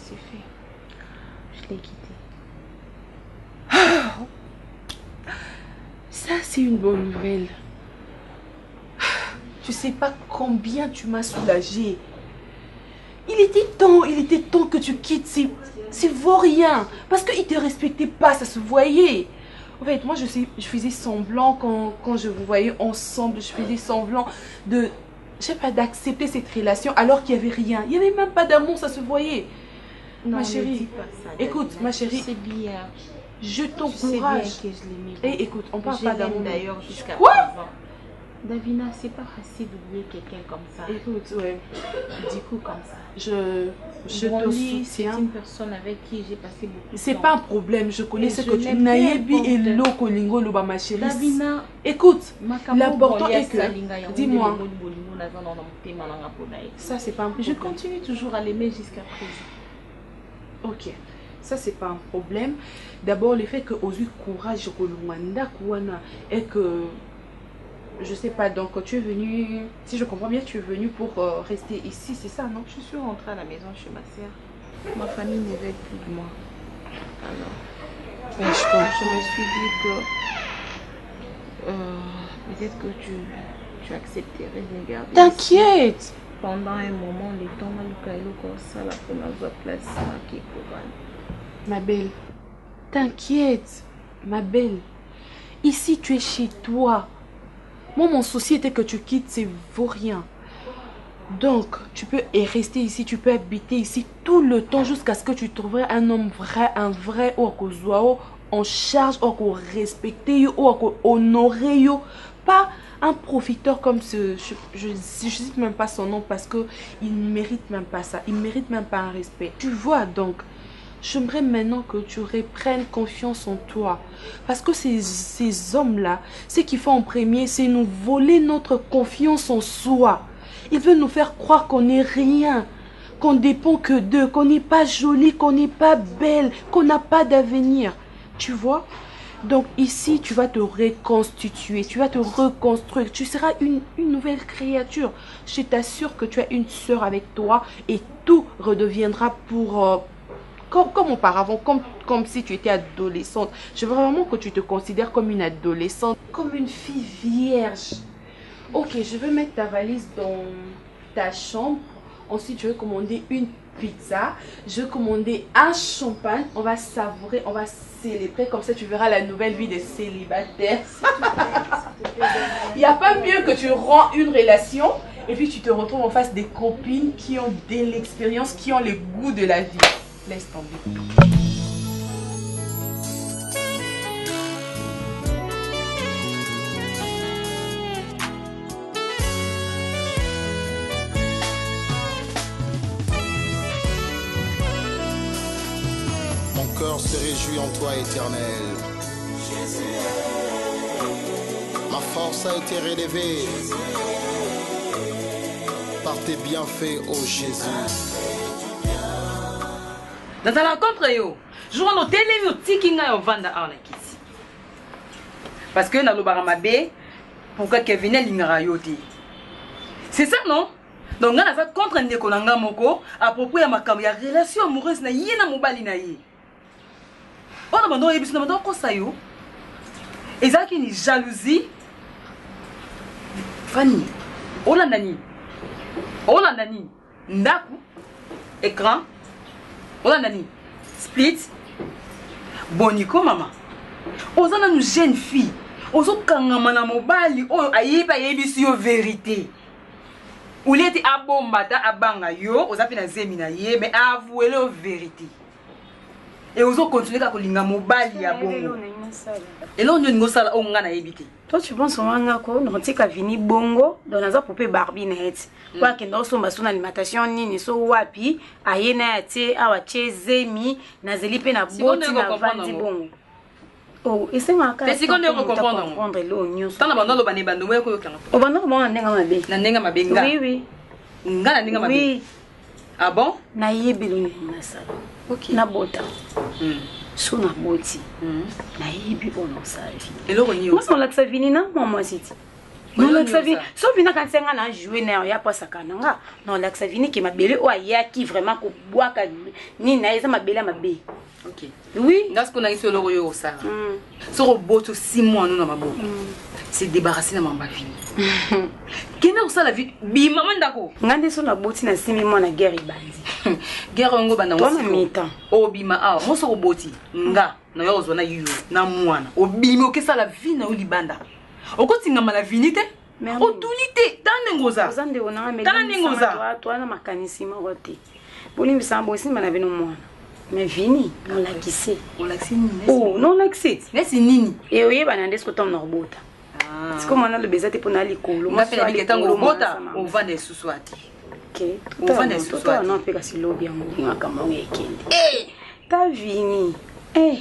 C'est fait. Je l'ai quitté. Ça, c'est une bonne nouvelle. Tu sais pas combien tu m'as soulagée. Il était temps que tu quittes ces vauriens. Parce qu'ils ne te respectaient pas, ça se voyait. En fait, moi, je faisais semblant quand je vous voyais ensemble, je faisais semblant de, je sais pas, d'accepter cette relation alors qu'il n'y avait rien. Il n'y avait même pas d'amour, ça se voyait. Non, ma chérie, écoute, ma chérie, c'est bien. Je t'encourage. Que je l'aimais. Et écoute, on parle pas d'amour. D'ailleurs, jusqu'à quoi présent. Davina, c'est pas facile d'oublier quelqu'un comme ça. Écoute, ouais. Du coup, comme ça. Je te soutiens. C'est une personne avec qui j'ai passé beaucoup de temps. C'est pas un problème, je connais ce que tu n'ayebi et l'eau lingo loba ma chérie. Davina, écoute, l'important est que, dis-moi, ça c'est pas un problème. Je continue toujours à l'aimer jusqu'à présent. Ok, ça c'est pas un problème. D'abord, le fait que Ozu courage et que je sais pas, donc tu es venu, si je comprends bien, tu es venu pour rester ici, c'est ça, non? Je suis rentrée à la maison chez ma soeur. Ma famille ne veut plus de moi. Alors, je me suis dit que peut-être que tu accepterais de me garder. T'inquiète. Pendant un moment, les temps ça la première place qui ma belle, t'inquiète, ma belle. Ici, tu es chez toi. Moi, mon souci était que tu quittes ces vauriens. Donc, tu peux rester ici, tu peux habiter ici tout le temps jusqu'à ce que tu trouverais un homme vrai, un vrai, en charge, respecté, honoré, pas un profiteur comme ce. Je ne cite même pas son nom parce qu'il ne mérite même pas ça. Il ne mérite même pas un respect. Tu vois donc. J'aimerais maintenant que tu reprennes confiance en toi. Parce que ces hommes-là, ce qu'ils font en premier, c'est nous voler notre confiance en soi. Ils veulent nous faire croire qu'on n'est rien, qu'on dépend que d'eux, qu'on n'est pas jolie, qu'on n'est pas belle, qu'on n'a pas d'avenir. Tu vois? Donc ici, tu vas te reconstituer, tu vas te reconstruire. Tu seras une nouvelle créature. Je t'assure que tu as une sœur avec toi et tout redeviendra pour... Comme auparavant, comme si tu étais adolescente. Je veux vraiment que tu te considères comme une adolescente, comme une fille vierge. Ok, je vais mettre ta valise dans ta chambre. Ensuite, je vais commander une pizza. Je vais commander un champagne. On va savourer, on va célébrer. Comme ça, tu verras la nouvelle vie des célibataires. Il n'y a pas mieux que tu rends une relation et puis tu te retrouves en face des copines qui ont de l'expérience, qui ont le goût de la vie. Laisse tomber. Mon cœur se réjouit en toi, éternel. Jésus. Ma force a été relevée par tes bienfaits, ô Jésus. Dans la rencontre, je vais noter les outils qui sont vendus à la kisi. Parce que dans le baramabe, pourquoi Kevin est l'ingarayoté. C'est ça, non? Donc, on a fait contre un décolanga moko à propos de ma relation amoureuse na yena mobali na ye. On a demandé à Ebis, on a demandé à yo. Et ça qui est une jalousie. Fanny, Olandani, Ndaku, écran. Olandani, split, boniko maman. Ozana nous jeune fille. Ozo kangamana mobali o ayiba yebisi yo vérité. Ou leti abombata abanga yo, ozapi na zemi na ye, mais avouer la vérité. Et ozo continuer à kolinga mobali ya bongo. Et là on y sala o ngana yebite. Toi tu penses on nga ko non tika vini bongo dans naza poupée Barbie net. Kwa kendo so maso na alimentation nini so wapi ayena ate awache zemi na zelipe na boti na vandi bongo. Oh, et c'est ma carte. C'est qu'on doit comprendre l'oignon. Tant abandon le bani bando ko yo. O bando ko na nenga mabe. Na nenga mabenga. Oui oui. Nga na nenga mabe. Oui. Ah bon? Na yebi lo na sala. OK. Na bota. So na boti. Na yebi ono sala. Et le rogno. Moi on l'a que ça vini na moi city. Non, Laxavini, sauf vina quand c'est un joué n'a ya pas sa kananga. Non, Laxavini qui m'a belé ou aya qui vraiment ko bois ni na eza ma belé ma bé. OK. Oui. Dans ce qu'on a ici le royo ça. Ce robot 6 mois nous na mabo. C'est débarrassé na mamba fini. Kena ça la vie bi maman ndako. Ngande so na boti na 6 mois na guerre ibandi. Guerre ngo bana wo. Toi Obima ah, mo so roboti nga na yo zona yu na mwana. Obima okesa la vie na ulibanda. Okotinga mala vinite? Otulite dans ngoza. Ozande ona me. Kana ngoza. Toi na makanisi ma rote. Boni bisambo isi mana bino mwana. Mais vini, non la kissé. On l'a nini? Oh, non la kissé. Mais c'est nini? Et oui, banande ce que ton norbota. C'est comme on a le bezate pour n'aller colo. On a fait les temps robota. On vend des sous-soati. OK. On vend des sous-soati. Non, fait que c'est lobby en moi comme on est kende. Eh, ta vini. Eh.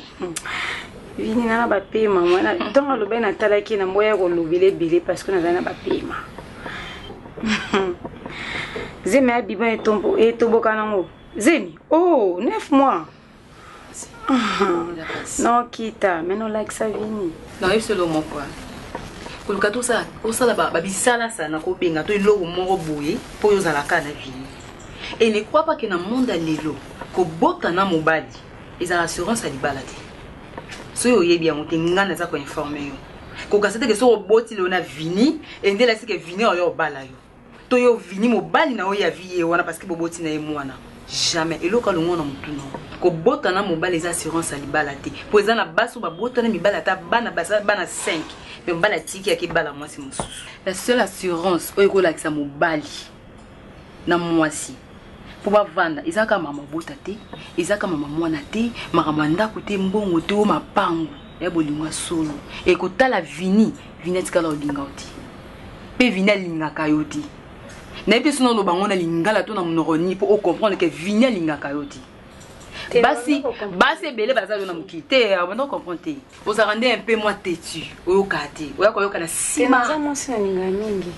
Vini na ba pema mwana. Donc le ben atala ki na moya ko lobele belé parce que na ba pema. Zeme abiba et tombo kanango. Zemi, oh, 9 mois. Non, kita, mais non, like ça vini. Non, il se le mot quoi. Pour le cas tout ça, au sala babisala ça na ko benga to ilo moko boye pour yo zala kana vini. Et ne crois pas que dans le monde à l'élo, ko bota na mobali, ils ont assurance à libalate. So yo yebi ya motenga na za ko informer yo. Ko kasete que so boti lo na vini, et ndela c'est que vini yo bala yo. To yo vini mobali na yo ya vie wana parce que boboti na ye mwana. Jamais. Et local on a mutuno. Ko bota na mobile les assurances à libalate. Pour ça na baso ba bota na mibalata bana basa bana 5. Mais mbala tiki ya ki bala moi c'est mon sous. La seule assurance o ekola ça mobile na mwasi. Pour ba vanda, izaka mama bota te, izaka mama mwana te, makamanda kote mbongo te o mapango. Ya bolingwa solo. Et ko tala vini, vinette kala olinga oti. Pe vina linga kayoti. Na epe sono lo bango na lingala to na monoroni pour comprendre que vini linga kayoti. Basi belé bazalo na mukite, on va comprendre. Vous rendez un peu moins têtu, o kati. O yakoyoka na sima. C'est moi c'est linga mingi.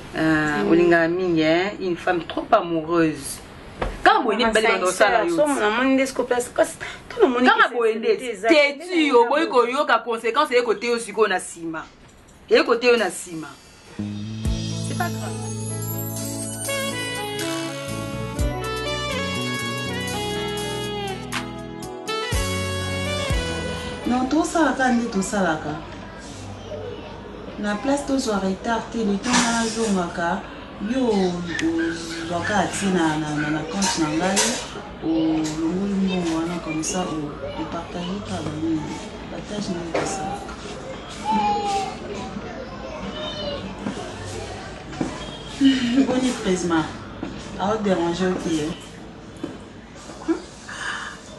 Olinga mingi hein, une femme trop amoureuse. Quand vous êtes belle dans ça là yo. Somme na monde ko place tout le monde. Quand vous êtes têtu, o boy ko yo ka conséquence e côté o siko na sima. E côté o na sima. C'est pas grave. Non, tout ça là, tout ça là. Na place tout soit retard, le temps na zongaka, yo waka tina na compte na ngai, o longoli mbongo comme ça o partager par la partage na tout ça. Boni prisma. A déranger OK.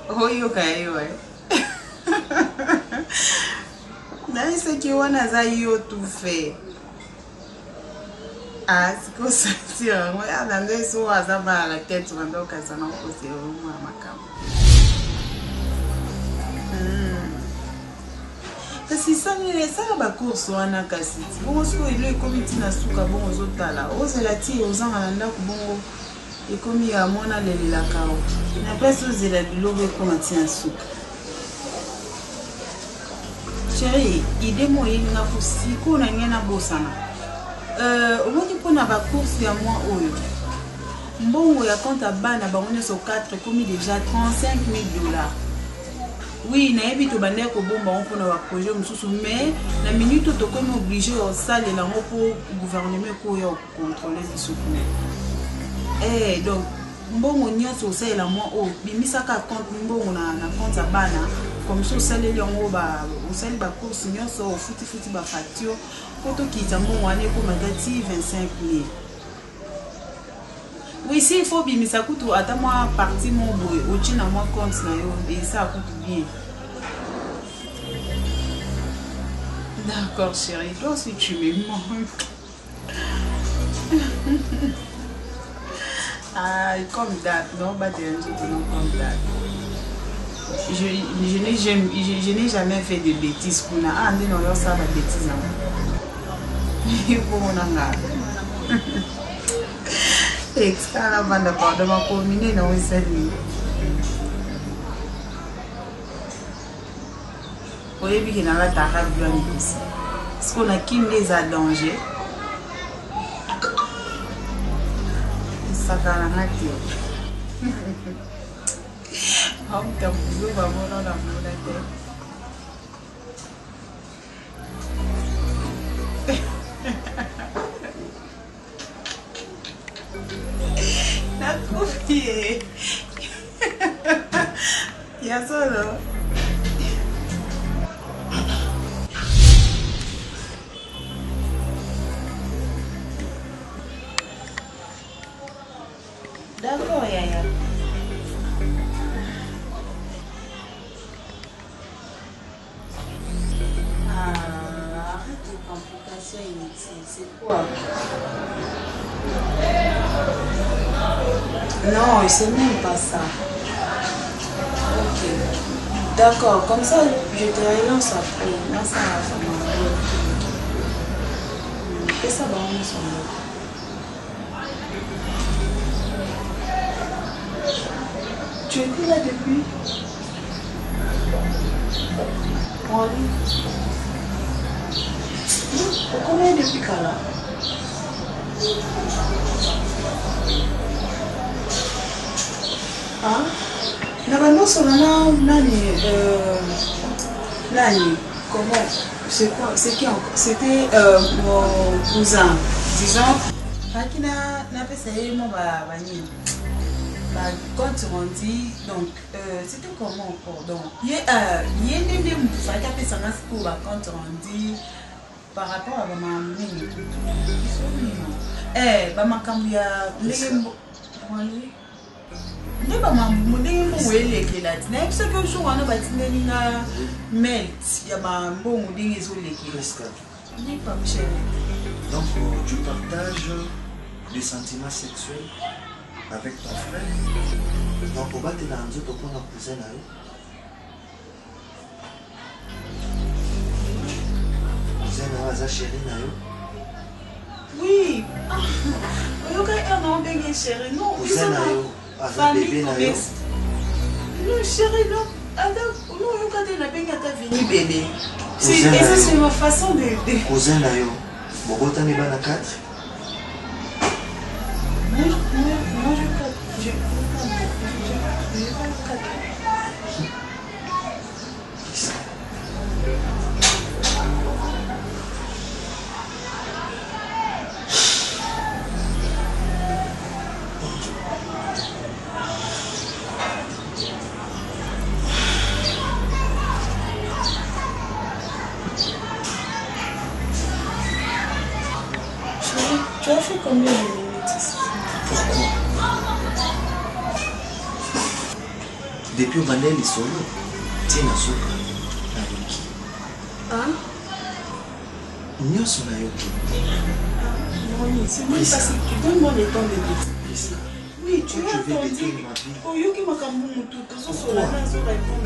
Oh yo kai ouais. Nani ce qui wana za yo tout fait. Ah, c'est quoi ça tire. Moi à la so aza ba la tête mando kazana ko se o makam. Kasi ça ba course wana kasi. Bon so ile comité na suka bon ozotala. Ozela ti ozanga na ndako bongo. Et comme il y a mon allé la cao. Na place ozela bilobe ko matina suka. Chérie, idée moi il n'a pas si qu'on a rien à bossana. Au moins tu prends la course de moi oyo. Bon, il y a quand à bana ba on est sur 4 comme déjà 35 000 $. Oui, na yebi to bande ko bomba on pour na projet mususu mais la minute to comme obligé au salle là pour gouvernement ko yo contrôler ce Eh donc mbongo nyonso osala moi o bimisaka compte mbongo na compte ya bana comme ça osala yango ba osala ba course nyonso futi ba facture poto kita mbongo ane ko matati 25 000. Oui, si il faut bimisa kutu ata moi partie mon boy ochi na moi compte na yo et ça coûte bien. D'accord chérie, toi aussi tu me manques. Ah, comme date, non, bah, comme date. Je n'ai jamais fait de bêtises pour na. Ah, non, non, ça va bêtises. Il faut mon anga. Extra la bande de ma commune, non, c'est lui. Vous voyez bien qu'il y a la tara blanche ici. Parce qu'on a qui les a danger. sakalanga te autabuzo bamona na mona te nakufie ya solo d'accord yaya arrête de complications inutiles c'est quoi non c'est même pas ça ok d'accord comme ça je te relance après non ça m'a et ça va on s'en va. Tu étais là depuis? Oui. Pourquoi depuis quand là? Hein? Nabano Solana, Nani, comment? C'est quoi? C'est qui encore? C'était mon cousin. Disons, Fakina n'a pas essayé mon bani. Quand tu rendis, donc c'était comment encore? Donc, il y a des gens qui font ça pour quand tu rendis par rapport à ma maman. Ma cambia, ne ba mamu ndenge mo welekela tina ebisa ke jour wana batindeli nga melt ya mambo ndenge ezolekela n'est pas cher. Donc tu partages des sentiments sexuels avec ton frère. Donc on va te lancer ton cousin là. Cousin là, chérie là. Oui. Oyoka un ndenge chérie non. Cousin là. Famille bébé non chérie non non on quand elle a bien ta vie bébé c'est ma façon de cousin là yo bogota ne bana 4 moi je Tu as fait combien de minutes ici? Pourquoi? Depuis au Mandel solo, tiens la soupe. Hein? Nous sommes là. Non, c'est moi parce que donne-moi le temps de t'expliquer. Oui, tu as entendu. Oh, Yoki Makamou, tout ça, sur la main, sur la téléphone.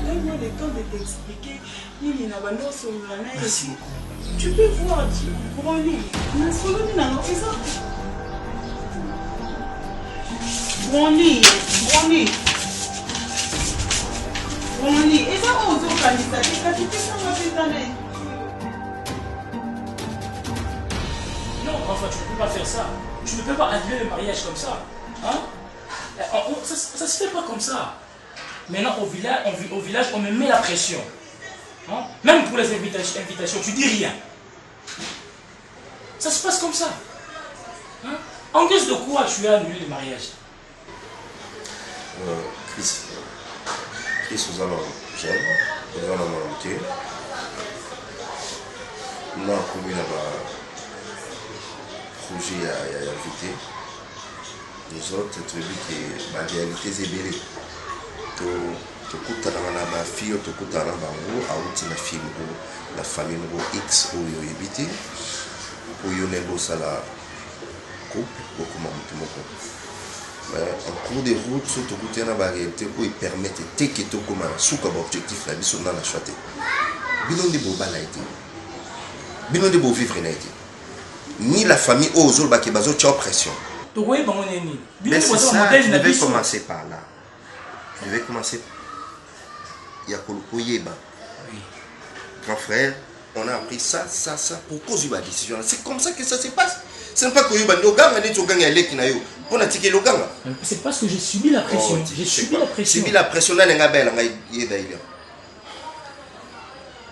Donne-moi le temps de t'expliquer. Nini na bando sur la main. Merci beaucoup. Tu peux voir, Brony. Brony. Et ça, on se non, enfin, tu ne peux pas faire ça. Tu ne peux pas annuler le mariage comme ça. Hein? Ça se fait pas comme ça. Maintenant, au village, on me met la pression. Hein? Même pour les invitations, tu dis rien. Ça se passe comme ça. Hein? En guise de quoi tu as annulé le mariage? Chris, nous allons jeune, nous allons monter. Nous avons commis un projet à inviter. Les autres tribus qui la réalité c'est belle. Tokutana na ba fille tokutana bango auti na fille la famille ngo X oyo ebité oyo nego sala couple beaucoup mutu moko. Mais en cours de route so tokutana ba réalité ko permettre teke to koma suka ba objectif la biso na la choité. Bino de boba la été. Bino de bo vivre na été. Ni la famille ozol ba ke bazo tia pression. Mais c'est ça, je vais commencer par là. Je vais commencer Yakolukoyeba. Oui. Grand frère, on a appris ça pour cause de ma décision. C'est comme ça que ça se passe. Ce n'est pas que yo ganga ni to ganga leki na yo. Pour na tiki loganga. C'est parce que j'ai subi la pression. J'ai subi la pression. Subi la pression na nga bela ngai yeda ile.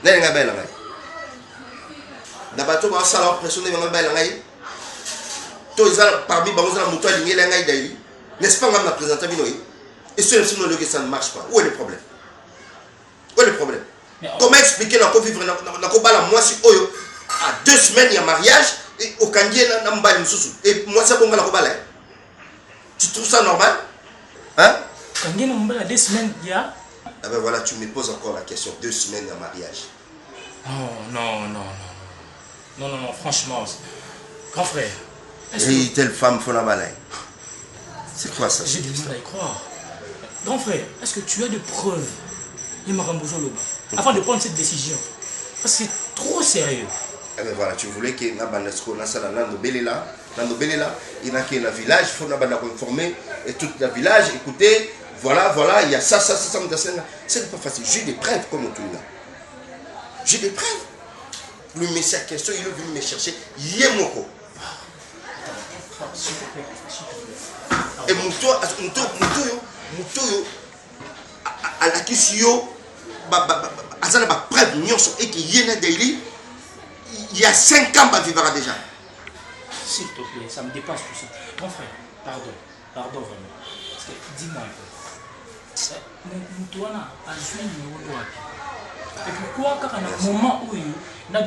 Na nga bela ngai. Na bato ba sala pression na nga bela ngai. To izala parmi ba uzala muto alingela ngai daili. N'est-ce pas nga présenter bino yi? Et sinon le que ça ne marche pas. Où est le problème? Où est le problème? Comment expliquer la vivre na ko bala moi si oyo à 2 semaines il y a mariage et au kandier na mbali mususu. Et moi ça bonga la ko bala. Tu trouves ça normal? Hein? Kandier na mbali 2 semaines il y a. Ah ben voilà, tu me poses encore la question. 2 semaines de mariage. Non, franchement. Grand frère. Et telle femme faut la balaye. C'est quoi ça? J'ai du mal à y croire. Grand frère, est-ce que tu as des preuves afin de prendre cette décision? Parce que c'est trop sérieux. Eh ben voilà, tu voulais que Nabanesco, Nando Belela, il y a un village, il faut informer et tout le village, écoutez, voilà, il y a ça, c'est pas facile. J'ai des preuves comme tout là. J'ai des preuves. Le monsieur en question, il est venu me chercher, Yemoko. S'il te plaît. Et Moutoyo, à la question, azana ba preuve nyonso et que yena daily il y a 5 ans ba vivra déjà. S'il te plaît, ça me dépasse tout ça. Mon frère, pardon vraiment. Parce que dis-moi un peu. Moutoana a joué numéro wapi. Et pourquoi quand on a un moment où il a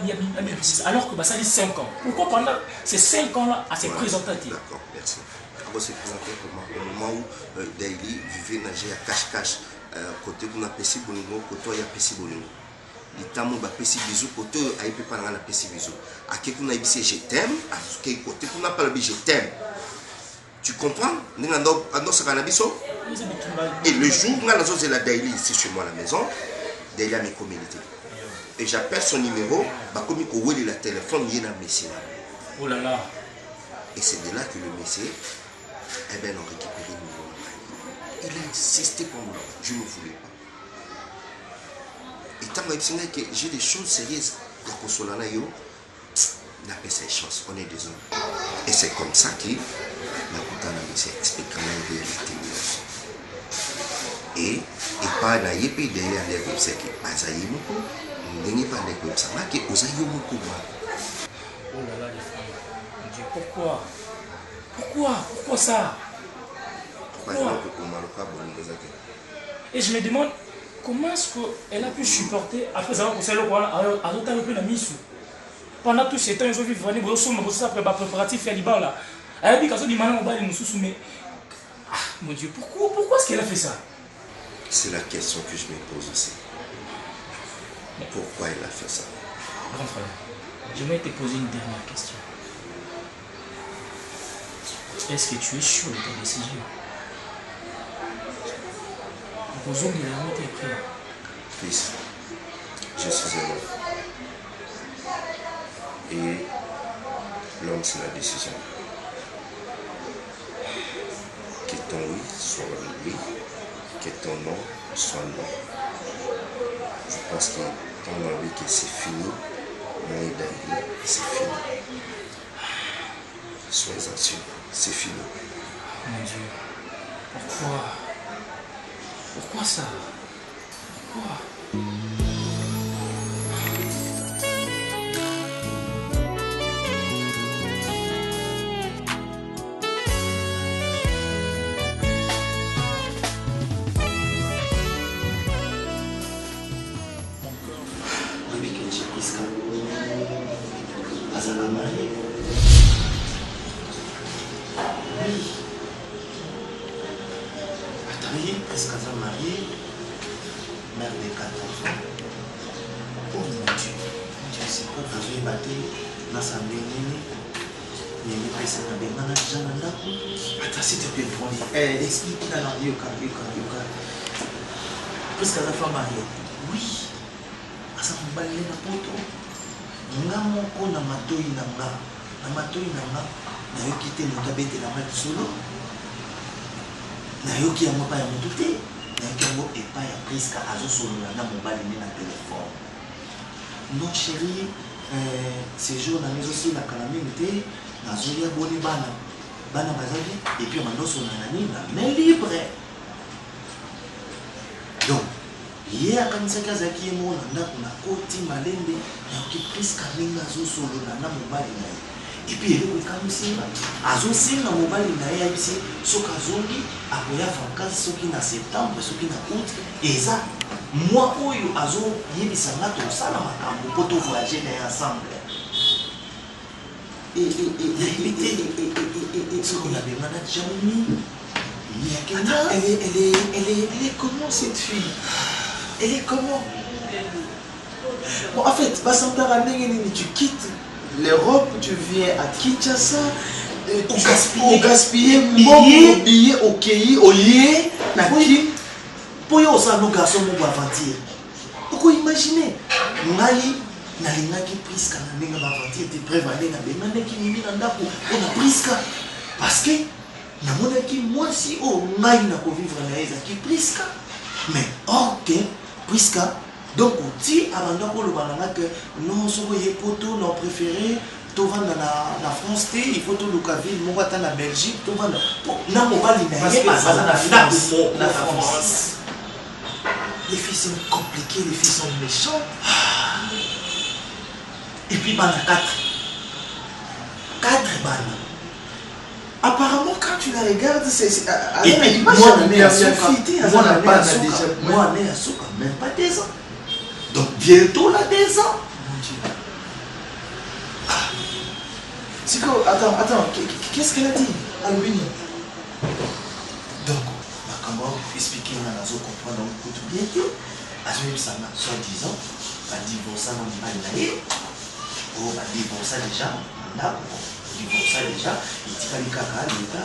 alors que ça fait 5 ans. Pourquoi pendant ces 5 ans là à se présenter? D'accord, merci. On s'est présenté au moment où Daily vivait nager à cache-cache. Côté qu'on a pessé bolingo, côté il y a pessé bolingo. L'itamo ba pessé bisou, côté il peut pas na pessé bisou. À qui qu'on a dit je t'aime, à qui côté qu'on a pas le je t'aime. Tu comprends? Et le jour où on a la Daily ici chez moi à la maison, Daily a mes communautés. Et j'appelle son numéro, bah comme il coule la téléphone, il y a un messie. Oh là là. Et c'est de là que le messie, eh ben, on récupère le numéro. Il a insisté pour moi, je ne voulais pas. Et tant que j'ai des choses sérieuses, la consolana yo, n'a pas cette chance, on est des hommes. Et c'est comme ça que la coutana me explique la réalité. Et pas la yépi de l'air comme ça qui pas ça yémoko, n'est pas l'air comme ça, mais qui osa yémoko. Oh là là, les femmes, mon Dieu, pourquoi ça? Et je me demande comment est-ce qu'elle a pu supporter après avoir poussé le roi à l'autre la mise. Pendant tous ces temps, ils ont vu venir après le préparatif à Liban là. Elle a dit qu'elle a dit maintenant on va aller nous soumettre. Ah mon Dieu, pourquoi est-ce qu'elle a fait ça? C'est la question que je me pose aussi. Pourquoi elle a fait ça? Grand frère, j'aimerais te poser une dernière question. Est-ce que tu es sûr de ta décision? Fils, je suis un homme. Et l'homme, c'est la décision. Que ton oui soit oui, que ton non soit non. Je pense que ton envie que c'est fini, moi et David, c'est fini. Sois-en sûr, c'est fini. Mon Dieu, pourquoi ça? Pourquoi? Est-ce qu'elle est mariée, mère de 4 enfants? Oh mon Dieu, c'est quoi que je vais battre dans sa bénénie? Mais le président de manager là. Attends, s'il te plaît, explique dans la yoka. Est-ce qu'elle est mariée? Oui. Asa mbalé na poto. Nga moko na matoi na nga. Na matoi na nga. Na yo kité moto abete na mati solo. Nayoki yango pa ya motu te, nayoki yango epa ya Priska azosolola na mobali nde na telefone. Non chérie, ces jours na ezosila kala mingi te, nazoya boni bana baza bien et puis mandoso na nani na main libre. Donc ye akanisaki azalaki ye moko na ndako na koti malembe nayoki priska ndenge azosolola na mobali na ye epuis eloko ekamisinga azosenga mobali na ye ayebisi soki azongi akoya vacance soki na septembre soki na août eza mwa oyo azoyebisa nga tosala makambo mpo tovoyage na ye ensemble. Soki nabengana Jamie elle est comment cette fille? Elle est comment? Bon, en fait, tu quittes l'Europe, tu viens à Kinshasa, tu gaspilles mon billet au Kei, au Yé, pour y avoir nos garçons mon aventure. Pourquoi imaginer? Nalingaki priska na ndenge baventure te prévaler na bengandaki mimi na ndako mpona priska parce que namonaki mwasi oyo ngai nakovivre na ye ezalaki priska mais ok priska donc oti abanda koloba nanga ke non soko ye poto na préféré tovanda na France te il faut toluka ville moko ata na Belgique tovanda na mobali na ye aza na France. Les filles sont compliquées, les filles sont méchantes. Et puis, bana 4 bana. Apparemment, quand tu la regardes, c'est. Et puis, moi, on est à Souka, même pas 2 ans. Donc, bientôt, là, 2 ans. Mon Dieu. Siko, attends, qu'est-ce qu'elle a dit, Albini? Donc, comment expliquer, on a comprendre, on écoute bien que, à ce moment-là, soi-disant, va divorcer dans le bail. Oh, bah, divorcer déjà, là, divorcer déjà, il dit qu'il y a l'État,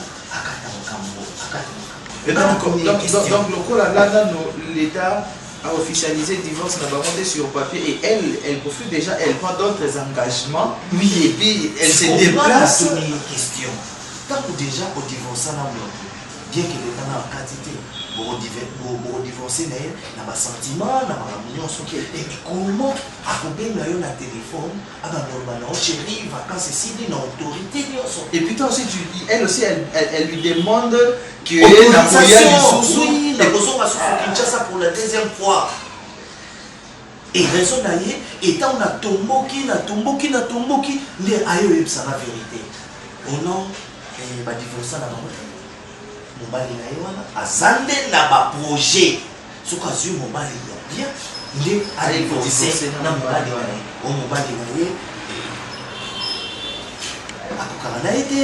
donc, l'État a officialisé le divorce, n'a pas monté sur papier, et elle profite déjà, elle prend d'autres engagements, oui, et puis elle se déplace. Question. Tant que déjà, au divorce, bien que l'État n'a pas quantité, pour divorcer, n'a pas sentiment, n'a pas l'amour, et comment accompagner na téléphone, chérie, vacances, ici, une autorité. Et puis toi aussi, elle aussi, elle lui demande que oui, la personne va souffrir Kinshasa pour la 2e fois. Et raison d'ailleurs, étant on a tomboki, mais aïe, ça la vérité. Au nom, va divorcer la maman. Mobali na ye wana azande na ba projet soki azwi mobali ya bien nde adivorce na mobali wana ye o mobali na ye akokanga na ye te.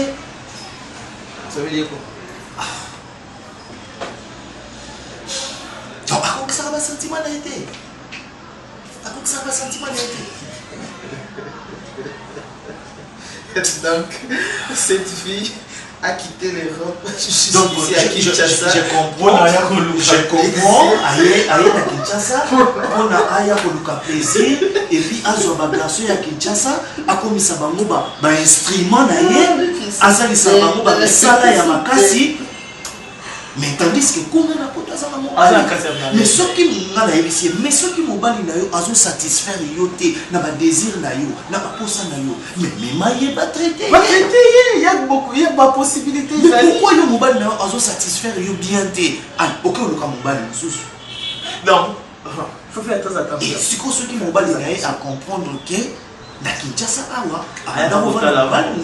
Ça veut dire quoi? Donc akokisaka basentiment na ye te, akokisaka basentiment na ye te. Donc cette fille a quitté l'Europe. Donc, je comprends. Aïe à Kinshasa, on a aïe à plaisir, et puis à Zobaglaso à Kinshasa, à comme ça va mouba, instrument naïe, à ça ça va mouba, ça là ya makasi. Mais tandis que comme on a porté ça va mouba, mais ce qui m'a naïe, mais ce qui mobali naïe, a satisfaire yoté, n'a pas désir naïe, n'a pas pour ça naïe, mais maïe pas traité. Il y a beaucoup, il y a pas possibilité. Mais pourquoi le mobile naïe a satisfaire yo bien té? Ah, ok on le cas mobile sous. Non, faut faire attention. Et si qu'on ceux qui mobile naïe à comprendre que na Kinshasa awa, dans le mobile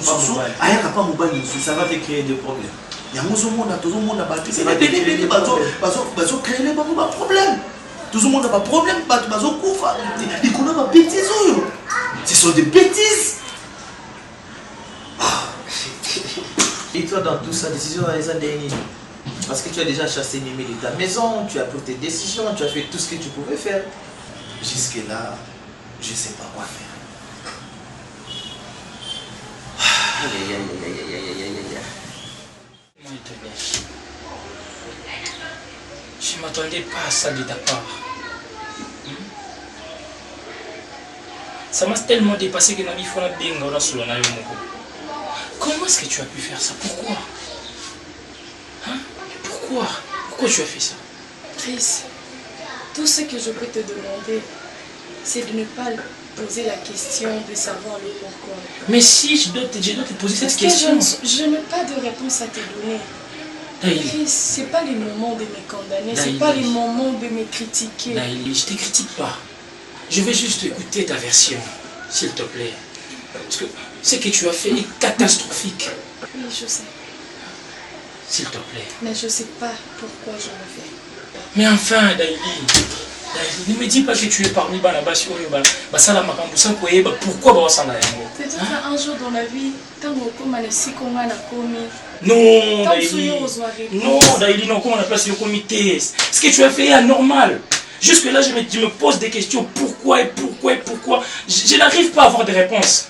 sous, aya pas mobile sous, ça va te créer des problèmes. Il y a tout le monde a battu, c'est pas des créer les problèmes. Tout le monde n'a pas de problème, ils connaissent pas bêtises. Ce sont des bêtises. Et toi, dans tout ça, décision dans les années, parce que tu as déjà chassé Mimi de ta maison, tu as pris tes décisions, tu as fait tout ce que tu pouvais faire. Jusque-là, je ne sais pas quoi faire. Je ne m'attendais pas à ça de ta part. Ça m'a tellement dépassé que je n'ai pas pu faire ça. Comment est-ce que tu as pu faire ça? Pourquoi? Hein? Pourquoi tu as fait ça? Chris, tout ce que je peux te demander, c'est de ne pas poser la question de savoir le pourquoi. Mais si je dois te poser cette Parce question. que je n'ai pas de réponse à te donner. Daïli. C'est pas les moments de me condamner, Daïli. c'est pas les moments de me critiquer. Daïli, je te critique pas. Je vais juste écouter ta version, s'il te plaît. Parce que ce que tu as fait est catastrophique. Oui, je sais. S'il te plaît. Mais je sais pas pourquoi je le fais. Mais enfin, Daïli, ne me dis pas que tu es parmi Banabasi Basala Makambusa Koyeba. Pourquoi Basala Yango? Peut-être un jour dans la vie, tant qu'on a le sikonga na komi. Non, Daïli. Non, Daïli, non, comment on appelle ça le comité? Ce que tu as fait est anormal. Jusque là, je me pose des questions. Pourquoi et pourquoi et pourquoi? Je n'arrive pas à avoir des réponses.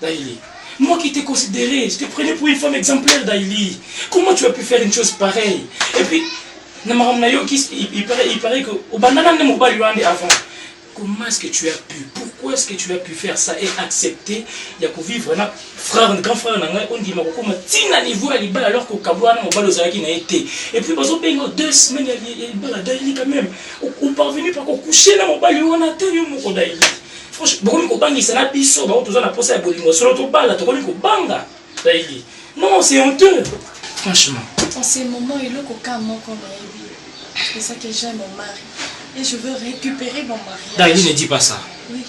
Daïli. Moi qui t'ai considéré, je te prenais pour une femme exemplaire, Daïli. Comment tu as pu faire une chose pareille? Et puis, il paraît que au banana ne m'a pas avant. Comment est-ce que tu as pu? Pourquoi est-ce que tu as pu faire ça et accepter? Il y a que vivre là, frère, grand frère, on dit ma comment tina niveau à l'ibal alors qu'au Kabouana on va l'osaki n'a été. Et puis parce que 2 semaines il y a Daïli quand même. On parvenu par coucher là mon bal on a tenu mon Daïli. Franchement, beaucoup de bangi ça n'a biso, bah on a posé à bolingo sur l'autre bal, tu connais que banga Daïli. Non, c'est honteux. Franchement. En ces moments, il est au cas mon comme c'est ça que j'aime mon mari. Et je veux récupérer mon mariage. Daïli, ne dis pas ça. Oui.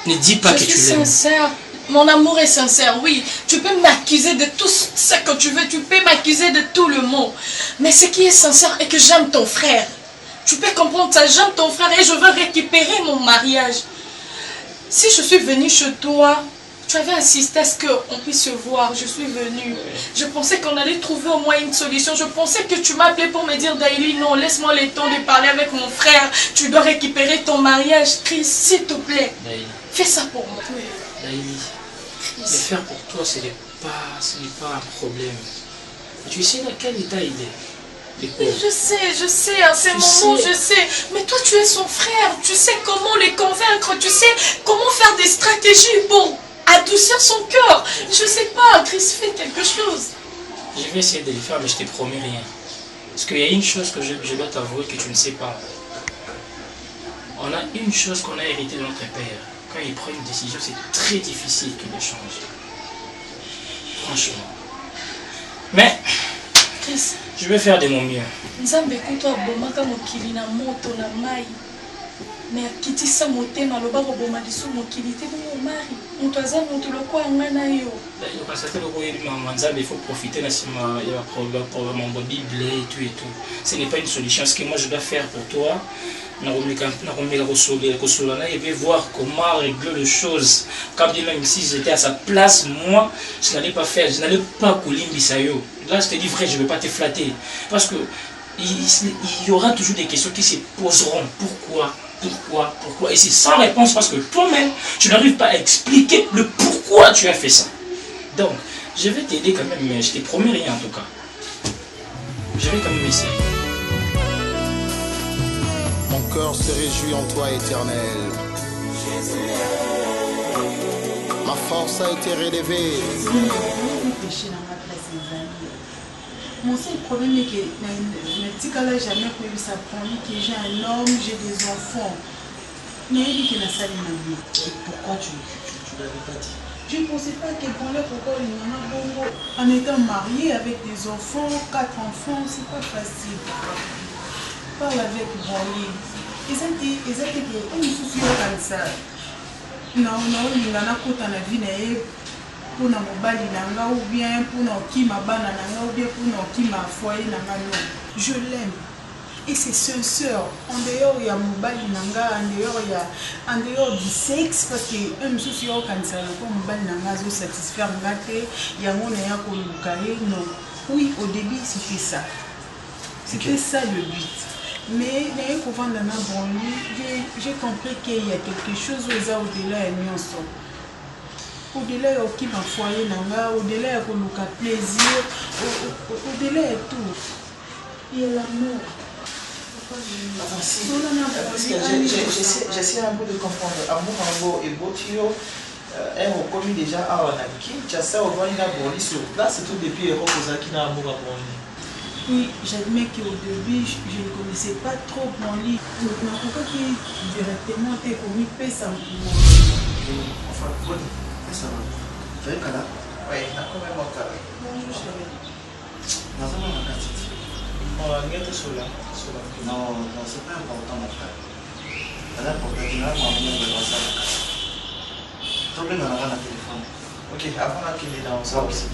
Ne dis pas que tu l'aimes. Je suis sincère. Mon amour est sincère, oui. Tu peux m'accuser de tout ce que tu veux. Tu peux m'accuser de tout le monde. Mais ce qui est sincère est que j'aime ton frère. Tu peux comprendre ça. J'aime ton frère et je veux récupérer mon mariage. Si je suis venue chez toi, tu avais insisté à ce qu'on puisse se voir. Je suis venue. Je pensais qu'on allait trouver au moins une solution. Je pensais que tu m'appelais pour me dire, Daïli, non, laisse-moi le temps de parler avec mon frère. Tu dois récupérer ton mariage. Chris, s'il te plaît. Daïli. Fais ça pour moi. Daïli, le faire pour toi, ce n'est pas un problème. Tu sais dans quel état il est. Oui, je sais, à ces moments, je sais. Mais toi, tu es son frère. Tu sais comment les convaincre. Tu sais comment faire des stratégies pour adoucir son cœur. Je sais pas, Chris, fais quelque chose. Je vais essayer de le faire, mais je te promets rien. Parce qu'il y a une chose que je dois t'avouer que tu ne sais pas. On a une chose qu'on a héritée de notre père. Quand il prend une décision, c'est très difficile qu'il le change. Franchement. Mais, Chris, je vais faire de mon mieux. Nzambe kuto abomaka mokili na moto na mai. Mais akitisa motema loba koboma lisu mokili te bongo mari. Moto aza moto lokola nga na yo. Il faut profiter de mon Bible et tout. Ce n'est pas une solution. Ce que moi je dois faire pour toi, je vais voir comment régler les choses. Comme même si j'étais à sa place, moi, je n'allais pas faire, je n'allais pas couler Bisayo. Là, je te dis vrai, je ne vais pas te flatter. Parce que il y aura toujours des questions qui se poseront. Pourquoi? Et c'est sans réponse parce que toi-même, tu n'arrives pas à expliquer le pourquoi tu as fait ça. Donc, je vais t'aider quand même, mais je te promets rien en tout cas. Je vais quand même essayer. Mon cœur se réjouit en toi, éternel. Ma force a été relevée. Mon seul problème est que je n'ai jamais pu s'apprendre que j'ai un homme, j'ai des enfants. Mais il dit qu'il a ça dans vie. Pourquoi tu ne l'avais pas dit? Je ne pensais pas qu'elle prenait pourquoi il y en a beaucoup. En étant marié avec des enfants, 4 enfants, c'est pas facile. Parle avec Bonnie. Ils étaient comme soucis comme ça. Non, il y en a pour la vie. Pour na mobali nanga ou bien pour na kima bana nanga ou bien pour na kima foyer nanga non. Je l'aime. Et c'est sincère. En dehors il y a mobali nanga, en dehors du sexe parce que un souci au cancer comme mobali nanga zo satisfaire ngate ya mona ya ko lukaye non. Oui, au début c'était ça. C'était ça le but. Mais j'ai compris qu'il y a quelque chose au-delà de nous. Au-delà de ma foyer, au-delà de mon plaisir, au-delà de tout. Il y a l'amour. J'essaie un peu de comprendre. Amour et Botio est reconnu déjà à Wanaki. Tu as ça au Rwanda sur place, c'est tout depuis l'Europe qui n'a amour à Boni. Oui, j'admets qu'au début, je ne connaissais pas trop mon livre. Donc, je n'ai pas directement été commis, ça. Enfin, Bonnie, ça va. Tu as un canard? Oui, il y a quand même un canard. Bonjour chérie. Non, ça va, ma carte. Non, Non, c'est pas important, mon frère. C'est important, tu n'as pas amené de ça. Tu as besoin d'avoir un téléphone. Ok, avant qu'il est dans ça aussi.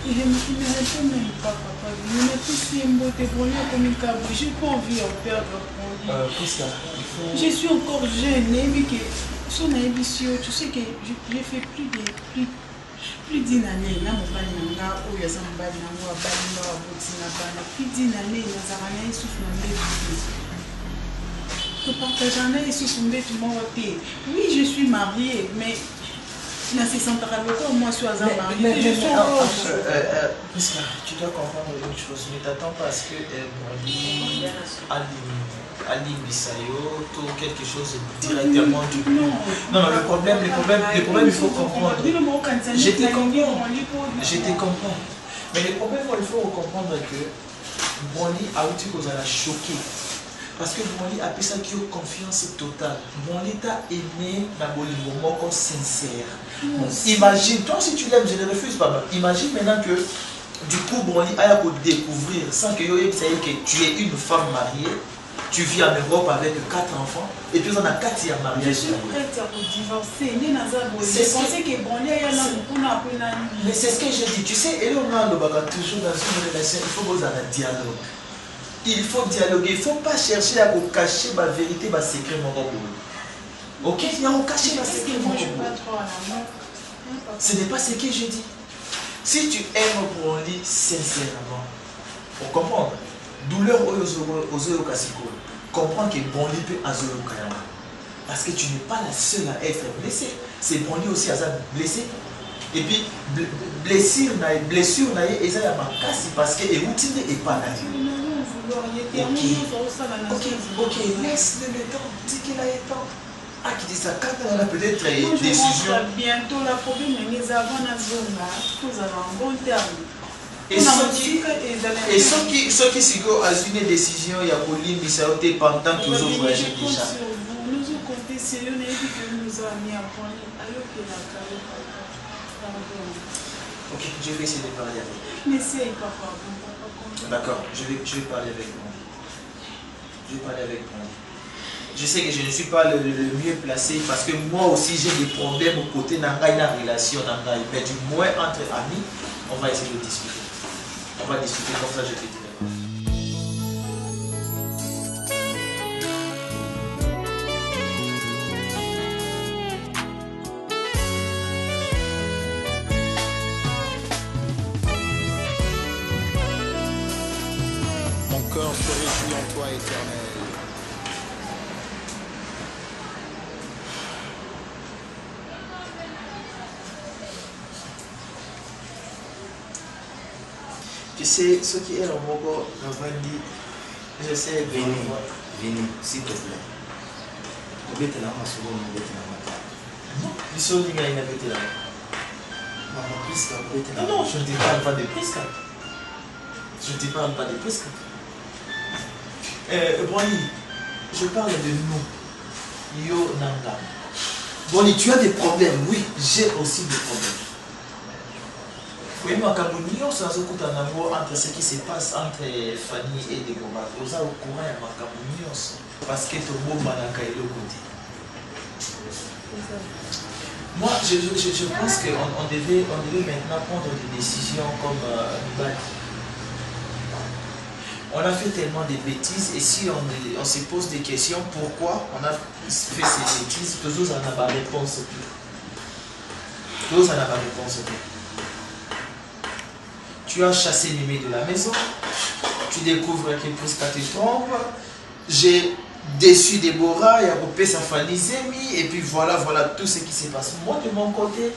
Il ne me répond même pas, papa. Il me fait si un beau débrouillé comme une cabri. Je n'ai pas envie de perdre pour lui. Prisca, il faut... Je suis encore jeune, et puis que son ambition, tu sais que j'ai fait plus d'une année. Là, mon père n'a pas eu de bali, plus d'une année, il n'a pas eu de souffle. Je partage un œil sur son bête, oui, je suis mariée, mais il a 600 au moins je suis mariée. Prisca, tu dois comprendre une chose. Ne t'attends pas à ce que Bonnie, Ali Bissayo, tout quelque chose directement du coup. Non, le problème, il faut comprendre. Je te comprends. Mais le problème, il faut comprendre que Bonnie a eu chose à la choquer. Parce que Bonnie a fait ça qui a confiance totale. Bonnie t'a aimé dans Bolingo Moko sincère. Imagine, toi si tu l'aimes, je ne refuse pas. Imagine maintenant que du coup Bonnie a découvrir sans que tu es une femme mariée. Tu vis en Europe avec 4 enfants et puis on a 4 ans mariés. Je suis prête à divorcer. Mais c'est ce que je dis. Tu sais, et on a toujours dans une relation, il faut que vous ayez un dialogue. Il faut dialoguer. Il ne faut pas chercher à cacher ma vérité, ma secret, mon robot. Ok? Il y a cacher ma secret, mon robot. Ce n'est pas ce que je dis. Si tu aimes Bonnie sincèrement, pour comprendre, douleur aux yeux comprends que Bonnie peut azoyo kayama. Parce que tu n'es pas la seule à être blessée. C'est Bonnie aussi à être blessée. Et puis, blessure et ça y a ma casse parce que et routine n'est pas là. Ok, laisse-le le temps. Dis qu'il a le temps. Ah, qui dit ça, quand on a peut-être une décision. Bientôt, la problème est que nous avons un bon terme. Et ceux qui sont à une décision, il y a Pauline Bissaoté pendant que vous voyagez déjà. Nous avons compté sur eux, que nous avons mis en point. Alors que la carrière. Ok, je vais essayer de parler avec vous. Mais c'est papa. D'accord, je vais parler avec vous. Je sais que je ne suis pas le mieux placé parce que moi aussi j'ai des problèmes au côté de la relation. Mais du moins entre amis, on va essayer de discuter. On va discuter comme ça, je te dis d'accord. Mon cœur se réjouit en toi, éternel. Tu sais, ce qui est le mot, je sais, Vini, s'il te plaît. Obétez la main, non, il sont lignes à une abété là. Non, je ne te parle pas de Prisca. Bonnie, je parle de nous. Yo Nanga. Bonnie, tu as des problèmes. Oui, j'ai aussi des problèmes. Oui, mais Makabunio, ça se coûte un amour entre ce qui se passe entre Fanny et Deborah. Vous êtes au courant de Makabunio parce que tout le monde a le côté. Moi, je pense qu'on devait maintenant prendre des décisions comme Nibali. On a fait tellement de bêtises et si on se pose des questions, pourquoi on a fait ces bêtises, toujours on n'a pas réponse. Tu as chassé Mémé de la maison, tu découvres que Prisca te trompe, j'ai déçu Déborah, il y a coupé sa famille Zemi, et puis voilà tout ce qui se passe. Moi de mon côté,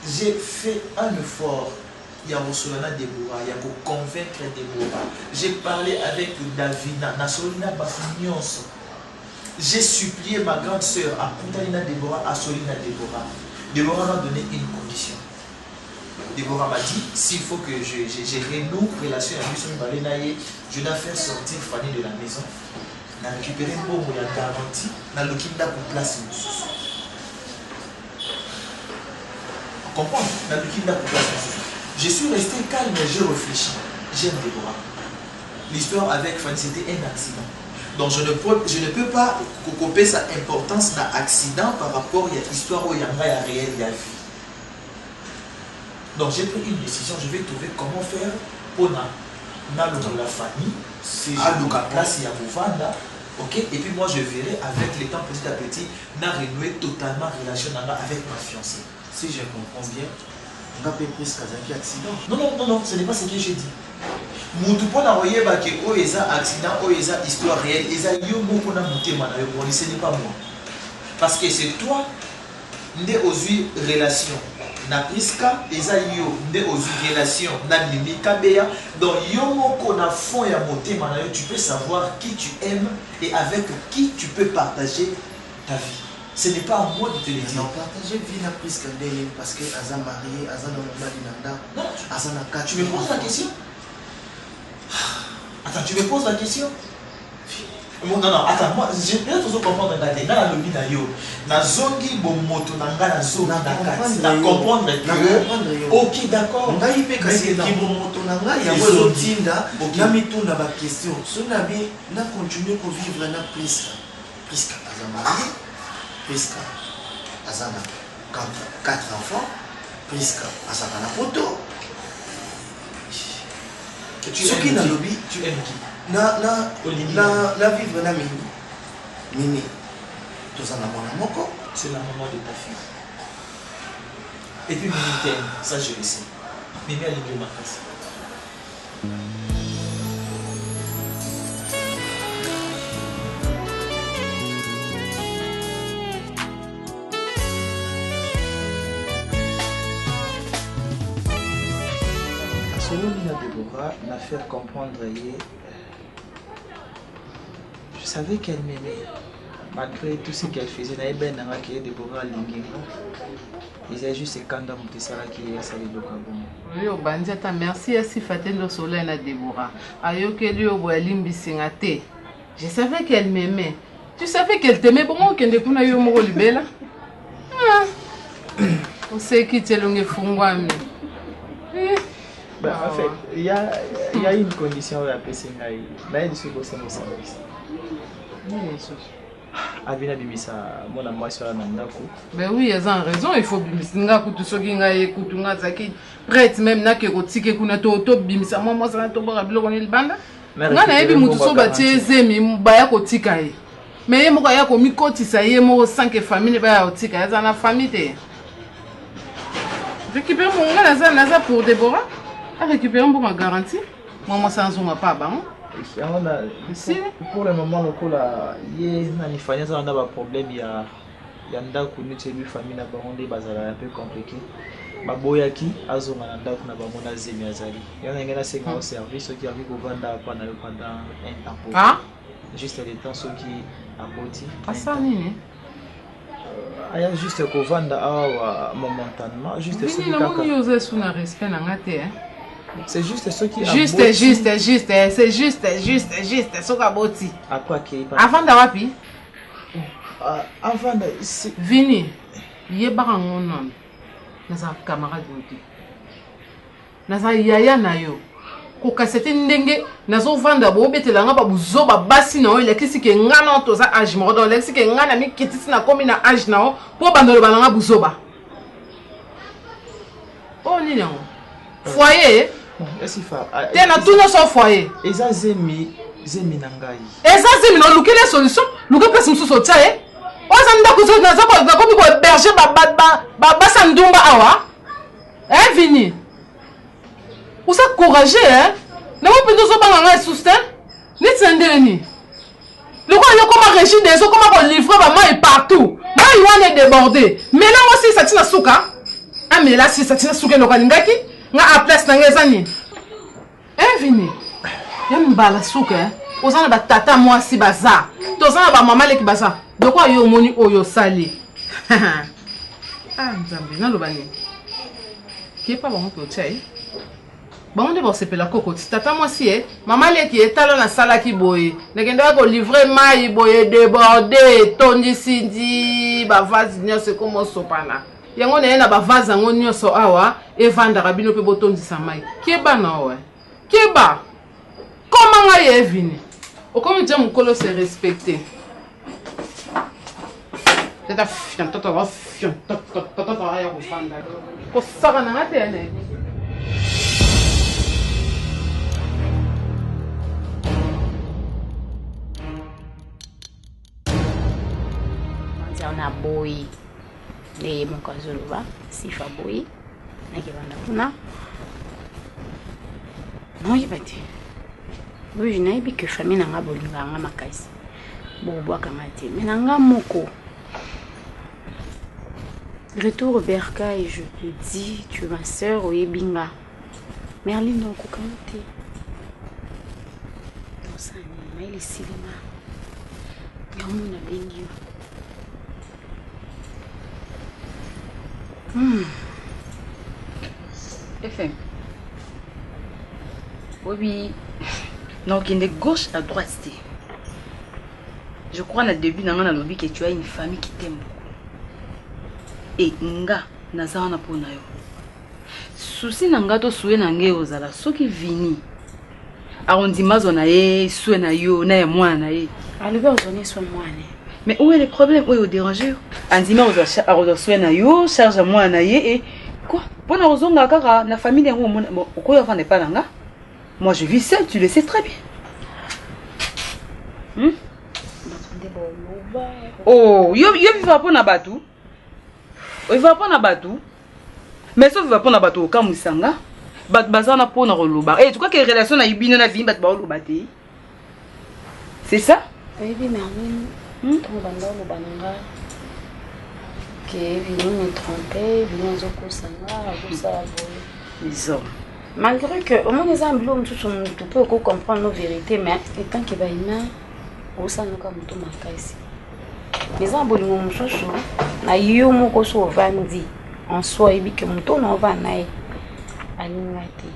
j'ai fait un effort. Il y a Rosolana Déborah, il y a pour convaincre Déborah. J'ai parlé avec Davina, Nasolina Bafunios. J'ai supplié ma grande sœur à Puntalina Déborah, à Solina Déborah. Déborah m'a donné une condition. Déborah m'a dit, s'il faut que je renoue relation avec lui, je dois faire sortir Fanny de la maison. Je récupérer un bon moyen garanti dans le Kinda pour place. comprendre. Je suis resté calme et j'ai réfléchi. J'aime Déborah. L'histoire avec Fanny, c'était un accident. Donc je ne peux pas couper sa importance d'un accident par rapport à l'histoire où il y a un réel, il y a vie. Donc j'ai pris une décision, je vais trouver comment faire pour la famille, à la place, il y a Bouvanda. Ok, et puis moi je verrai avec le temps petit à petit, n'a renoué totalement relation avec ma fiancée. Si je comprends bien, on a pris presque un accident. Non, ce n'est pas ce que j'ai dit. Moutou pour n'envoyer que oh ils accident, oh ils histoire réelle, ils yo beaucoup na mutema na yo, ce n'est pas moi. Parce que c'est toi, ndé aux relation. Na priska eza yo nde aux relation na mimi kabeya donc yo moko na fond ya motema na yo tu peux savoir qui tu aimes et avec qui tu peux partager ta vie. Ce n'est pas à moi de te le dire. Non, partager vie na priska ndele parce que aza marié, aza na mobali na ndako. Non, aza na quatre. Tu me poses la question? Attends, tu me poses la question? Non, attends, moi, je peux toujours comprendre un gars, dans la lobby d'ailleurs, na zongi bon moto na ngana zongi na comprendre que ok d'accord. Ngai pe kasi ki bon moto na ngai ya zo tinda na mitunda ba question. So na bi na continuer ko vivre na Priska. Priska aza marié. Priska aza na 4 enfants. Priska aza na poto. Tu aimes qui? Na vivre na Mimi. Tous en avons un moko. C'est la maman de ta fille. Et puis Mimi t'aime, ça je le sais. Mimi a livré ma place. Selon Lina Déborah, m'a fait comprendre je savais qu'elle m'aimait. Malgré tout ce qu'elle faisait, Déborah il y a juste quand on qui est salé de Kabon. Oui, Bandiata, merci à Sifaten le soleil na Déborah. Ayokeli au Boalimbi Singate. Je savais qu'elle m'aimait. Tu savais qu'elle t'aimait pour moi qu'elle ne kuna yo mo libela. On sait qui t'es longue fungwami. En fait, il y a une condition à la Sengai. Là, il se bosse au service. Abina bimisa mona mwasi wa nandako. Ben oui, ils ont raison, il faut bimisa nga kutu soki nga ekutu nga zaki prête même na ke kotike kuna to bimisa moi ça to ba biloko ni libanda. Nga na yebi mutu so ba tiezemi ba ya kotika ye. Mais ye moko ya ko mikotisa ye mo 5 famille ba ya kotika ya na famille te. Récupérer mon nga naza pour Déborah. A récupérer un bon garantie. Moi ça n'en pas bon. Pour le moment, il y a un problème. Il y a une famille un peu compliqué. Baboyaki azonga na ndako na bango na zemi azali. Yana ngena senga au service qui arrive au vanda pendant un temps. Ah? Juste le temps ceux qui aboti. Ah ça nini? Il y a juste qu'au vanda momentanément juste ceux qui kaka. Ni yoze suna respect na ngate hein. C'est juste ceux qui juste c'est juste so kaboti. À quoi qui avant d'awapi? Avant de Vini. Yeba ngonon. Naza camarade woti. Naza yaya na yo. Ko kasete ndenge nazo vanda bo betela nga ba buzo ba basi na o lekisi ke ngana to za age mo do lekisi ke ngana mi kitisi na komi na age na o po bandolo balanga buzo ba. Oh ni non. Foyer. Tena tout no so foyer. Eza zemi nangai. Eza zemi no luke la solution. Luke place muso so tsae. Oza ndako zo na za ko ko berger ba sandumba awa. Vini. Vous êtes courageux, hein? Ne vous pouvez pas faire soutien? Ni tsendeni. Le quoi, il y a comme régime des eaux, comment livrer maman est partout. Là, il est débordé. Mais là aussi, ça tient à souka. Ah, mais là, si ça tient à souka, le kalingaki, na a place n'angezani. Vini. Il y a une balle à souka, hein? Aux gens de tata, moi, si bazar. Tous gens de maman, les bazar. De quoi, yo moni, oyo sali. Ah, Nzambi, non, le bani. Qui est pas bon pour le bon, on se la coco. Tata moi si maman les qui est talon na sala ki boye. Nekenda ko livrer mai boye débordé, tondi sidi, ba vase nyo se comme sopana. yango na ye na bavase yango nyonso awa evandaka bino mpe botondisa mai keba na owe keba koma ngai Evini okomi dia mokolo se respecte tata fion tata fion tata ya kofanda kosaka na nga te ene na boy le moko azoloba sifa boy nakebanda kuna noyeba te oyo nayebi ke famille nanga bolinga nga makasi bobwakanga te me nanga moko retour Berka et je te dis tu es ma sœur oyebinga Merline okokanga te osani maili silima yamuna bengi yo FM. Oui. Donc, il est gauche à droite. Je crois au début dans le lobby que tu as une famille qui t'aime beaucoup. Et nga nazana pona yo. Souci nanga to soué nangé ozala soki vini. Arondima zona ye soué na yo na moi na ye. Alebe ozone so mwane. Mais où est le problème? Où est le déranger? Andima ozo soué na yo, charge moi na ye et quoi? Pona ozonga kaka na famille ngo bon okoyo fa ne pas nanga. Moi je vis seul, tu le sais très bien. Oh, yo viva pona batu. Il va pas na batu. Mais sauf il va pas na batu au Kamusanga. Bat bazana pona roloba. Et tu crois que relation na yibino na vie bat ba roloba te? C'est ça? Oui, Merline. Ton banda lo bananga. Que vini me tromper, vini nzoko sanga, akosa boye. Les hommes. Malgré que au moins les emblomes tu peux comprendre nos vérités mais tant que ba ina osanoka muto makasi. Les embolingo mususu na yo moko so vandi en soi ebi que muto na vanae alingati.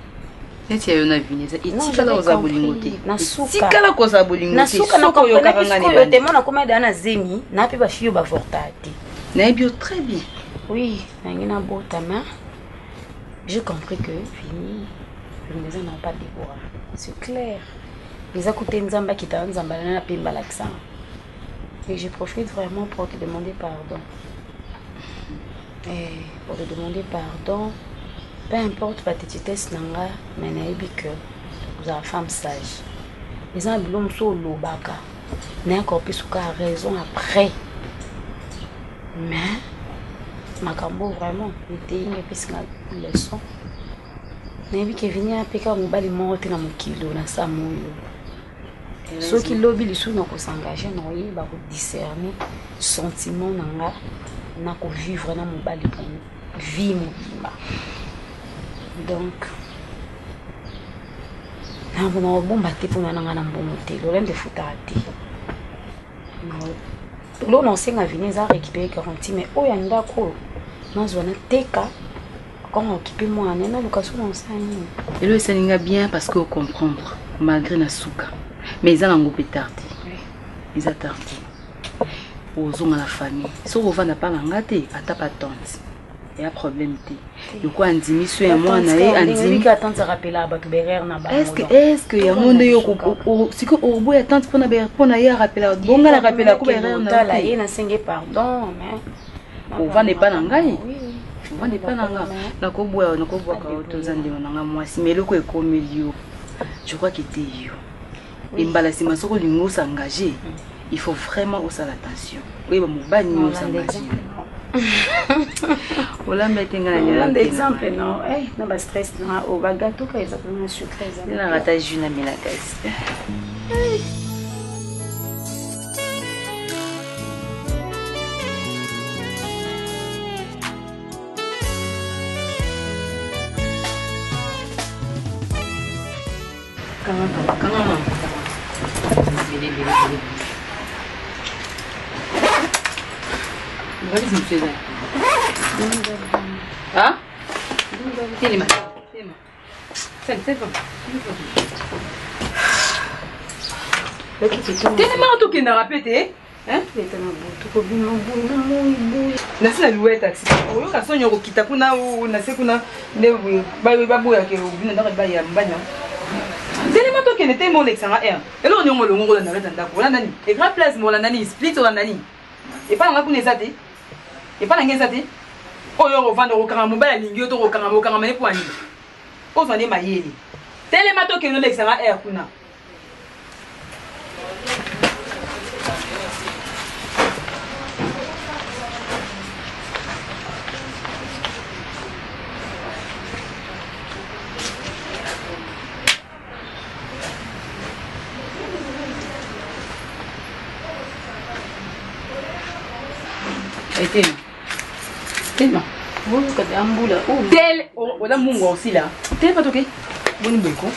Neti yo na vineza itikala ozabolingo te. Nasuka. Tikala ko zabolingo te. Nasuka na ko yo kakanga yo demona koma dana zemi na pe ba fiyo ba fortati. Na bio très bien. Oui, na botama. J'ai compris que fini je ne maison n'a pas découvert. C'est clair. Les à côté nzamba qui t'a nzamba na pimba l'accent. Et je profite vraiment pour te demander pardon. Et pour te demander pardon, peu importe la petitesse nanga, mais naïbi que vous avez femme sage. Les gens blum so lobaka. N'a encore plus souka raison après. Mais makambo vraiment était une piscine leçon. Naïbi que vini apeka mobali monte na mokilo na samoyo. Ceux qui lobby les sous n'ont pas s'engager, n'ont pas discerner sentiment nanga, n'a pas vivre dans mon bali vie donc n'a pas bon battre pour n'a pas bon monter, l'olème de foutre à terre. L'on en sait qu'à venir à récupérer 40 mais oh yanda quoi, n'a pas teka. Quand on occupe moi, on a l'occasion d'enseigner. Et le Sénégal bien parce qu'on comprendre malgré la souka. Mais ils ont un groupe tardé. Ils ont tardé. Aux hommes à la famille. Si on va n'a pas l'angaté, à ta patente. Il y a un problème. Du coup, on dit, monsieur et moi, on a dit. Est-ce que y a un monde si que au bout attente pour na rappeler bon la rappeler ko na ye na senge pardon mais on va ne pas l'angai. On n'est pas nanga. Na ko boya na ko boya ka otonzandi nanga mwasi mais le ko ekomeli. Je crois que t'es yo. Et si ma soko lingo s'engager, il faut vraiment aussi l'attention. Oui, mon bani nous s'engager. Voilà maintenant un exemple non, eh, non pas stress non, au gâteau quand exactement sucré ça. La ratage juna la caisse. Comment ah? Téléma. Téléma en tout cas n'a répété. Hein? Nasi na loué taxi. Oyo ka sonyo ko kita kuna o na se kuna ne ba boya ke obina ndaka ba ya mbanya. Deni mato ke nete mo lexanga er. Elo ni ngolo ngolo na leta ndako. Wala nani? E grand place mo la nani split o nani. E pa nga kuna ezati. E pa nga ezati. Oyo ko vanda ko kanga mo ba lingi to ko kanga mo kanga mane kwani. O so ni mayeli. Deni mato ke no lexanga er kuna. Tellement. Vous avez un bout là. Tel. On a mon gars aussi là. Tel pas ok. Bon béco.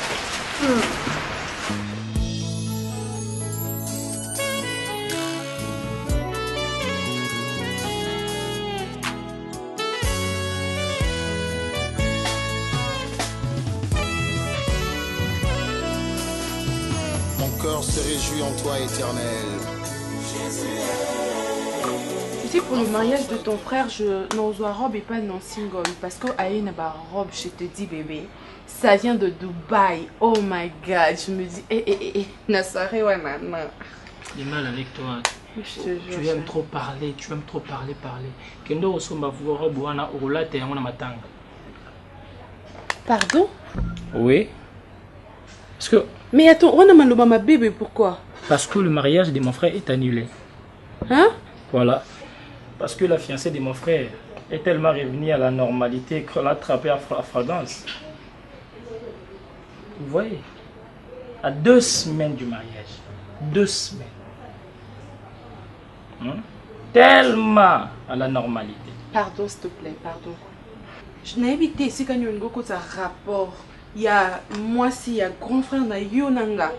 Mon cœur se réjouit en toi, éternel. Tu sais, pour le mariage de ton frère, je n'ose robe et pas non single. Parce que Aïe n'a pas robe, je te dis bébé. Ça vient de Dubaï. Oh my god. Je me dis, Nassaré, ouais, maman. J'ai mal avec toi. Je te jure. Tu aimes trop parler, parler. Kendo osomba vuora buana orolate yango na matanga. Pardon? Oui. Parce que... Mais attends, on a mal ma bébé, pourquoi? Parce que le mariage de mon frère est annulé. Hein? Voilà. Parce que la fiancée de mon frère est tellement revenue à la normalité qu'on l'a attrapée à fragrance. Vous voyez? À 2 semaines du mariage. 2 semaines. Tellement à la normalité. Pardon, s'il te plaît, pardon. Je n'ai évité si quand il y a un rapport. Il y a moi si il y a grand frère na Yonanga.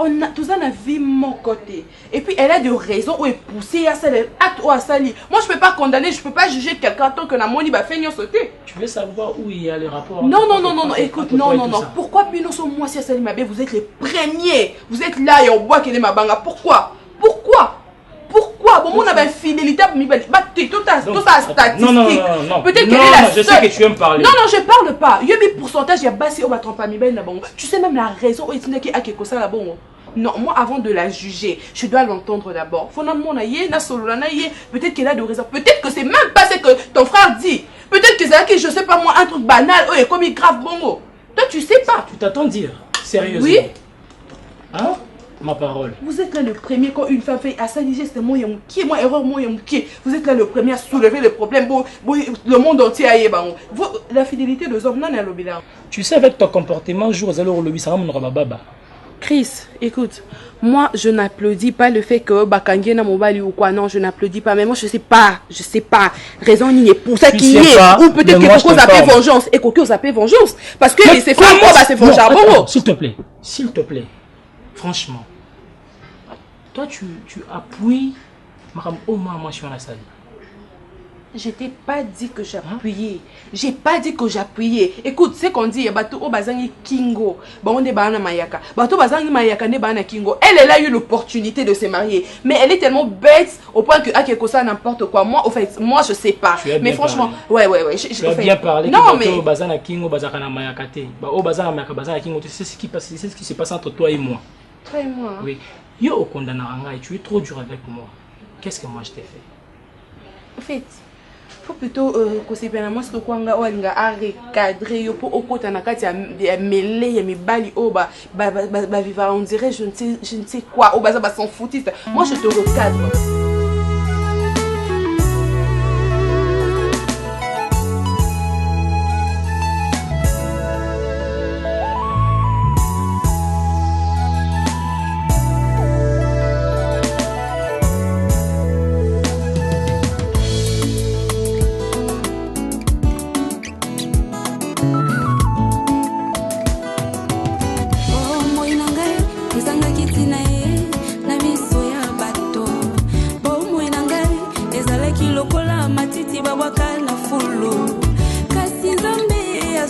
On a tout ça na vie mon côté. Et puis elle a des raisons où elle poussée à ça acte ou à sali. Moi je peux pas condamner, je peux pas juger quelqu'un tant que la moni va faire sauter. Tu veux savoir où il y a les rapports? Non, écoute, non. Pourquoi puis nous sommes moi si à sali ma belle, vous êtes les premiers. Vous êtes là et on voit qu'elle est ma banga. Pourquoi? Bon, on a une fidélité pour tout ça statistique. Non. Peut-être qu'elle est la seule. Je sais que tu aimes parler. Non, je parle pas. Il y a un pourcentage, il y a bassé au battant pas mi ben bon. Tu sais même la raison où il y a quelque chose là bon. Non, moi avant de la juger, je dois l'entendre d'abord. Peut-être qu'elle a de raisons. Peut-être que c'est même pas ce que ton frère dit. Peut-être que c'est je sais pas moi un truc banal ou comme il grave bongo. Toi tu sais pas. Tu t'attends dire sérieusement? Oui. Hein? Ma parole. Vous êtes là le premier quand une femme fait assaliger, c'est moi qui est moi erreur moi qui. Vous êtes là le premier à soulever le problème. Le monde entier aille la fidélité de hommes non à l'obéla. Tu sais avec ton comportement jour à l'heure lobby ça va baba. Chris, écoute, moi je n'applaudis pas le fait que Bakangé n'a mobile ou quoi, non, je n'applaudis pas, mais moi je sais pas, raison ni pour ça qui est, ou peut-être que Coco s'appelle vengeance, et Coco s'appelle vengeance, parce que c'est pas moi, c'est vengeance. S'il te plaît, franchement, toi tu appuies au moins moi sur la salle. Je t'ai pas dit que j'appuyais. J'ai pas dit que j'appuyais. Écoute, c'est qu'on dit, bateau au bazangi kingo. Bon, on est bana mayaka. Bateau bazangi mayaka ne bana kingo. Elle a eu l'opportunité de se marier. Mais elle est tellement bête au point que, quelque chose n'importe quoi. Moi, au fait, moi, je sais pas. Mais franchement, ouais. Tu as bien parlé. Non, mais. Bazana kingo, bazana mayaka te. Au bazana mayaka, bazana kingo, tu sais ce qui se passe entre toi et moi. Toi et moi. Oui. Yo, au condamnaranga, et tu es trop dur avec moi. Qu'est-ce que moi je t'ai fait? En fait. Faut plutôt que c'est bien moi ce que quoi nga recadrer yo pour au côté na kati ya mêlé ya mibali o ba vivre on dirait je ne sais quoi au baza ba s'en foutiste. Moi je te recadre. Lokola matiti babwaka na fulu